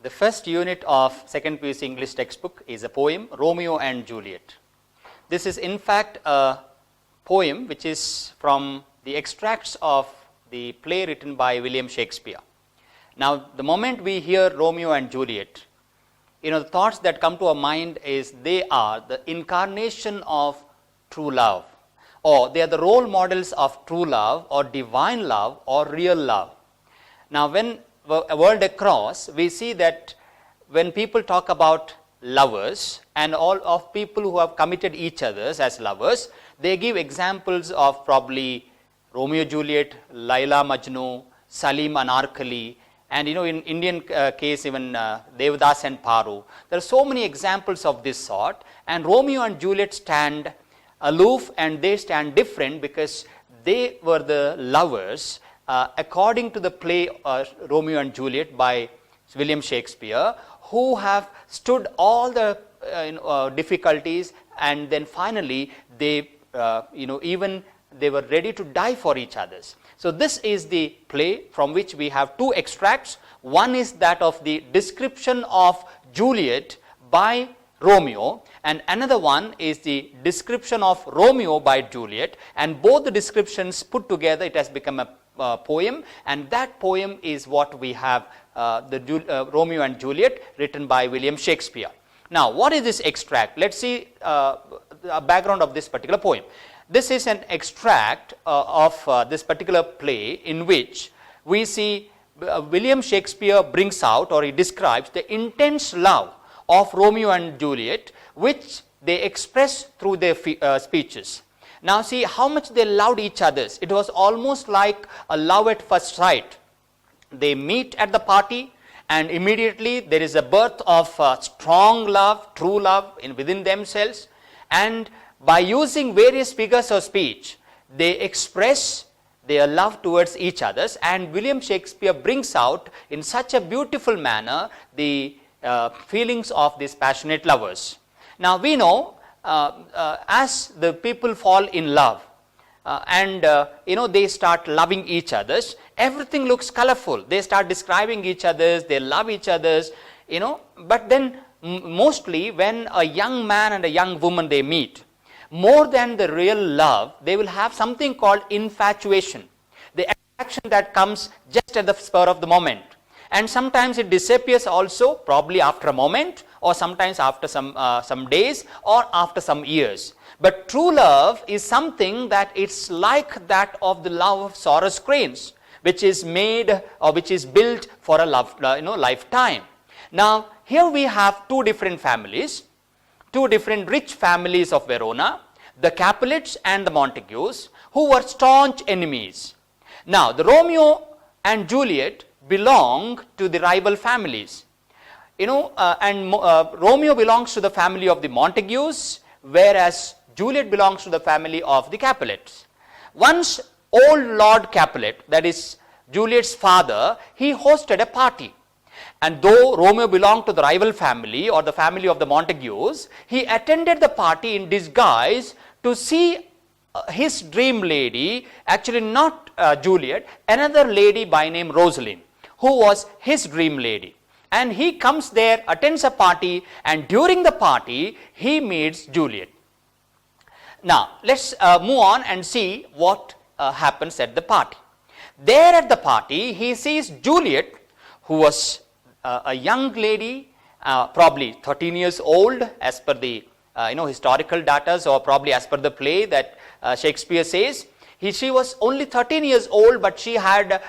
The first unit of second PUC English textbook is a poem, Romeo and Juliet. This is in fact a poem which is from the extracts of the play written by William Shakespeare. Now, the moment we hear Romeo and Juliet, the thoughts that come to our mind is they are the incarnation of true love, or they are the role models of true love or divine love or real love. Now, when world across, we see that when people talk about lovers and all of people who have committed each other as lovers, they give examples of probably Romeo Juliet, Laila Majnu, Salim Anarkali, and in Indian case even Devdas and Paru. There are so many examples of this sort, and Romeo and Juliet stand aloof and they stand different because they were the lovers according to the play Romeo and Juliet by William Shakespeare, who have stood all the difficulties, and then finally they even they were ready to die for each other. So this is the play from which we have two extracts. One is that of the description of Juliet by Romeo, and another one is the description of Romeo by Juliet, and both the descriptions put together, it has become a poem, and that poem is what we have, Romeo and Juliet, written by William Shakespeare. Now, what is this extract? Let's see the background of this particular poem. This is an extract of this particular play in which we see William Shakespeare brings out, or he describes, the intense love of Romeo and Juliet, which they express through their speeches. Now see how much they loved each other. It was almost like a love at first sight. They meet at the party, and immediately there is a birth of strong love, true love within themselves, and by using various figures of speech, they express their love towards each other, and William Shakespeare brings out in such a beautiful manner the feelings of these passionate lovers. Now we know as the people fall in love and they start loving each other, everything looks colorful. They start describing each other, they love each other, but then mostly when a young man and a young woman they meet, more than the real love, they will have something called infatuation, the attraction that comes just at the spur of the moment. And sometimes it disappears also, probably after a moment, or sometimes after some days, or after some years. But true love is something that it's like that of the love of Soros cranes, which is made or which is built for a lifetime. Now here we have two different families, two different rich families of Verona, the Capulets and the Montagues, who were staunch enemies. Now the Romeo and Juliet belong to the rival families, Romeo belongs to the family of the Montagues, whereas Juliet belongs to the family of the Capulets. Once old Lord Capulet, that is Juliet's father, he hosted a party, and though Romeo belonged to the rival family or the family of the Montagues, he attended the party in disguise to see his dream lady, actually not Juliet, another lady by name Rosaline, who was his dream lady. And he comes there, attends a party, and during the party he meets Juliet. Now let's move on and see what happens at the party. There at the party he sees Juliet, who was a young lady, probably 13 years old as per the historical data, or probably as per the play that Shakespeare says. She was only 13 years old, but she had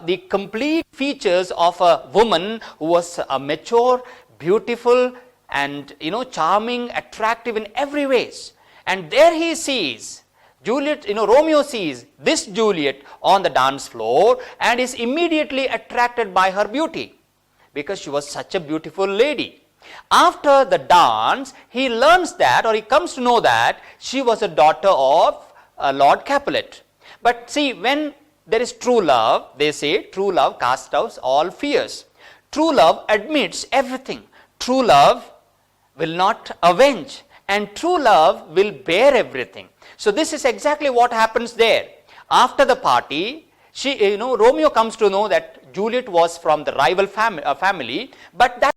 the complete features of a woman who was mature, beautiful, and charming, attractive in every ways. And there he sees Juliet, Romeo sees this Juliet on the dance floor and is immediately attracted by her beauty, because she was such a beautiful lady. After the dance, he learns that, or he comes to know that, she was a daughter of Lord Capulet. But see, when there is true love, they say true love casts out all fears. True love admits everything. True love will not avenge, and true love will bear everything. So this is exactly what happens there. After the party, Romeo comes to know that Juliet was from the rival family, but